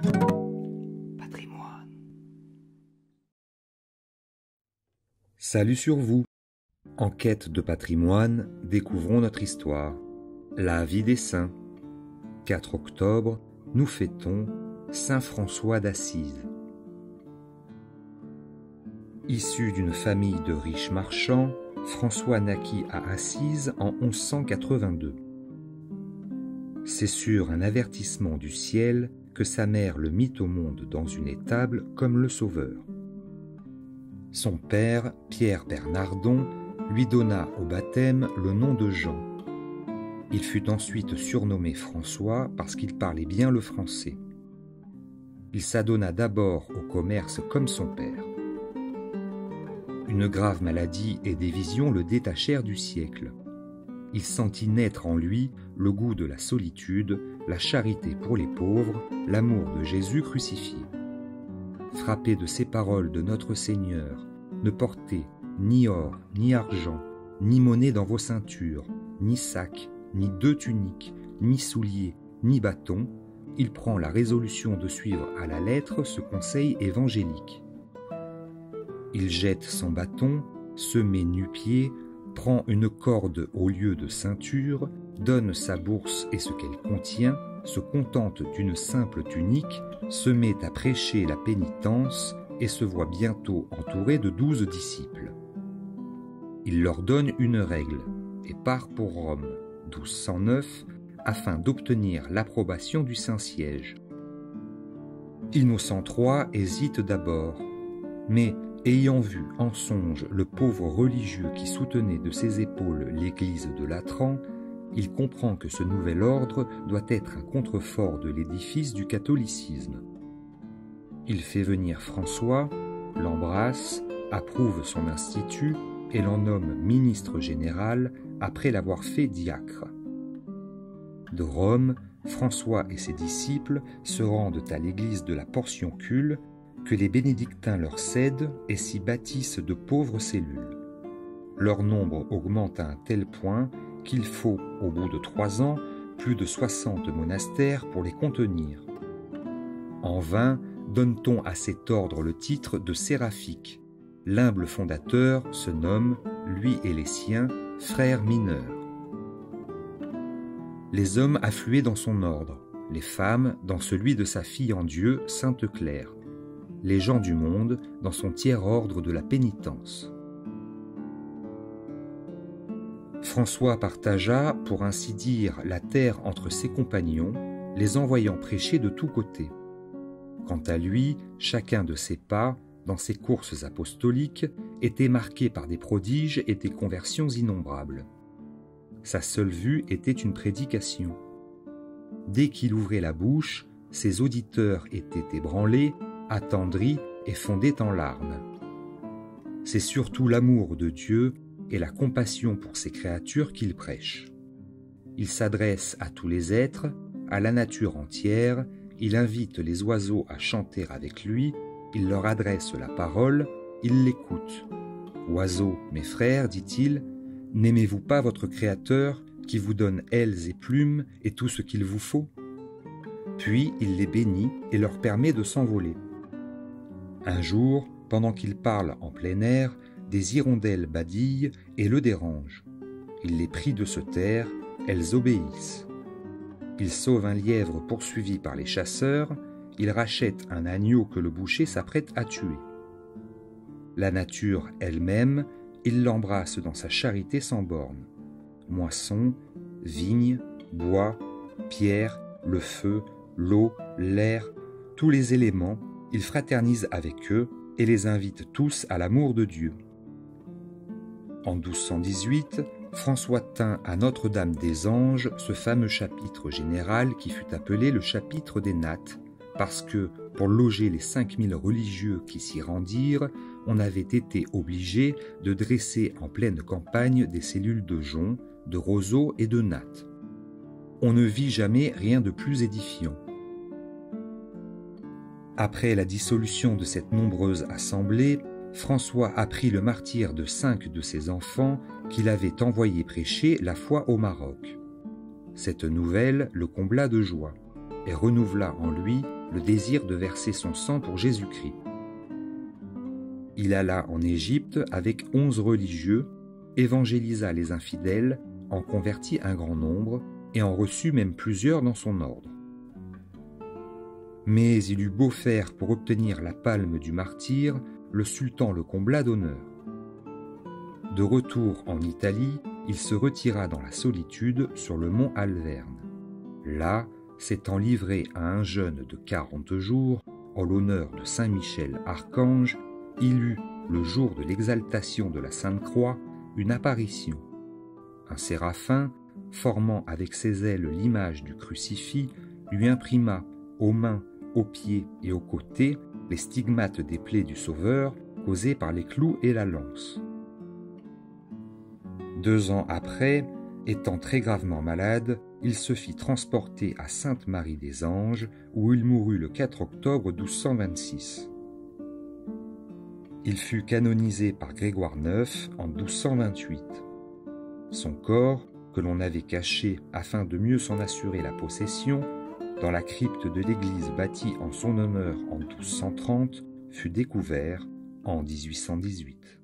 Patrimoine. Salut sur vous. En quête de patrimoine, découvrons notre histoire. La vie des saints. 4 octobre, nous fêtons Saint François d'Assise. Issu d'une famille de riches marchands, François naquit à Assise en 1182. C'est sur un avertissement du ciel que sa mère le mit au monde dans une étable comme le sauveur. Son père, Pierre Bernardon, lui donna au baptême le nom de Jean. Il fut ensuite surnommé François parce qu'il parlait bien le français. Il s'adonna d'abord au commerce comme son père. Une grave maladie et des visions le détachèrent du siècle. Il sentit naître en lui le goût de la solitude, la charité pour les pauvres, l'amour de Jésus crucifié. Frappé de ces paroles de notre Seigneur, ne portez ni or, ni argent, ni monnaie dans vos ceintures, ni sac, ni 2 tuniques, ni souliers, ni bâtons, il prend la résolution de suivre à la lettre ce conseil évangélique. Il jette son bâton, se met nu-pied, prend une corde au lieu de ceinture, donne sa bourse et ce qu'elle contient, se contente d'une simple tunique, se met à prêcher la pénitence et se voit bientôt entouré de 12 disciples. Il leur donne une règle et part pour Rome, 1209, afin d'obtenir l'approbation du Saint-Siège. Innocent III hésite d'abord, mais ayant vu en songe le pauvre religieux qui soutenait de ses épaules l'église de Latran, il comprend que ce nouvel ordre doit être un contrefort de l'édifice du catholicisme. Il fait venir François, l'embrasse, approuve son institut et l'en nomme ministre général après l'avoir fait diacre. De Rome, François et ses disciples se rendent à l'église de la Portioncule que les bénédictins leur cèdent et s'y bâtissent de pauvres cellules. Leur nombre augmente à un tel point qu'il faut, au bout de 3 ans, plus de 60 monastères pour les contenir. En vain donne-t-on à cet ordre le titre de séraphique. L'humble fondateur se nomme, lui et les siens, frères mineurs. Les hommes affluaient dans son ordre, les femmes dans celui de sa fille en Dieu, Sainte Claire, les gens du monde dans son tiers ordre de la pénitence. François partagea, pour ainsi dire, la terre entre ses compagnons, les envoyant prêcher de tous côtés. Quant à lui, chacun de ses pas, dans ses courses apostoliques, était marqué par des prodiges et des conversions innombrables. Sa seule vue était une prédication. Dès qu'il ouvrait la bouche, ses auditeurs étaient ébranlés, attendris et fondaient en larmes. C'est surtout l'amour de Dieu et la compassion pour ses créatures qu'il prêche. Il s'adresse à tous les êtres, à la nature entière, il invite les oiseaux à chanter avec lui, il leur adresse la parole, il l'écoute. « Oiseaux, mes frères, dit-il, n'aimez-vous pas votre Créateur qui vous donne ailes et plumes et tout ce qu'il vous faut ?» Puis il les bénit et leur permet de s'envoler. Un jour, pendant qu'il parle en plein air, des hirondelles badillent et le dérangent. Il les prie de se taire, elles obéissent. Il sauve un lièvre poursuivi par les chasseurs, il rachète un agneau que le boucher s'apprête à tuer. La nature elle-même, il l'embrasse dans sa charité sans borne. Moisson, vigne, bois, pierre, le feu, l'eau, l'air, tous les éléments, il fraternise avec eux et les invite tous à l'amour de Dieu. En 1218, François tint à Notre-Dame des Anges ce fameux chapitre général qui fut appelé le chapitre des nattes, parce que, pour loger les 5000 religieux qui s'y rendirent, on avait été obligé de dresser en pleine campagne des cellules de joncs, de roseaux et de nattes. On ne vit jamais rien de plus édifiant. Après la dissolution de cette nombreuse assemblée, François apprit le martyre de 5 de ses enfants qu'il avait envoyés prêcher la foi au Maroc. Cette nouvelle le combla de joie et renouvela en lui le désir de verser son sang pour Jésus-Christ. Il alla en Égypte avec 11 religieux, évangélisa les infidèles, en convertit un grand nombre et en reçut même plusieurs dans son ordre. Mais il eut beau faire pour obtenir la palme du martyr, le sultan le combla d'honneur. De retour en Italie, il se retira dans la solitude sur le mont Alverne. Là, s'étant livré à un jeûne de 40 jours, en l'honneur de Saint Michel Archange, il eut, le jour de l'exaltation de la Sainte Croix, une apparition. Un séraphin, formant avec ses ailes l'image du crucifix, lui imprima aux mains, aux pieds et aux côtés les stigmates des plaies du Sauveur causées par les clous et la lance. 2 ans après, étant très gravement malade, il se fit transporter à Sainte-Marie des Anges, où il mourut le 4 octobre 1226. Il fut canonisé par Grégoire IX en 1228. Son corps, que l'on avait caché afin de mieux s'en assurer la possession, dans la crypte de l'église bâtie en son honneur en 1230, fut découvert en 1818.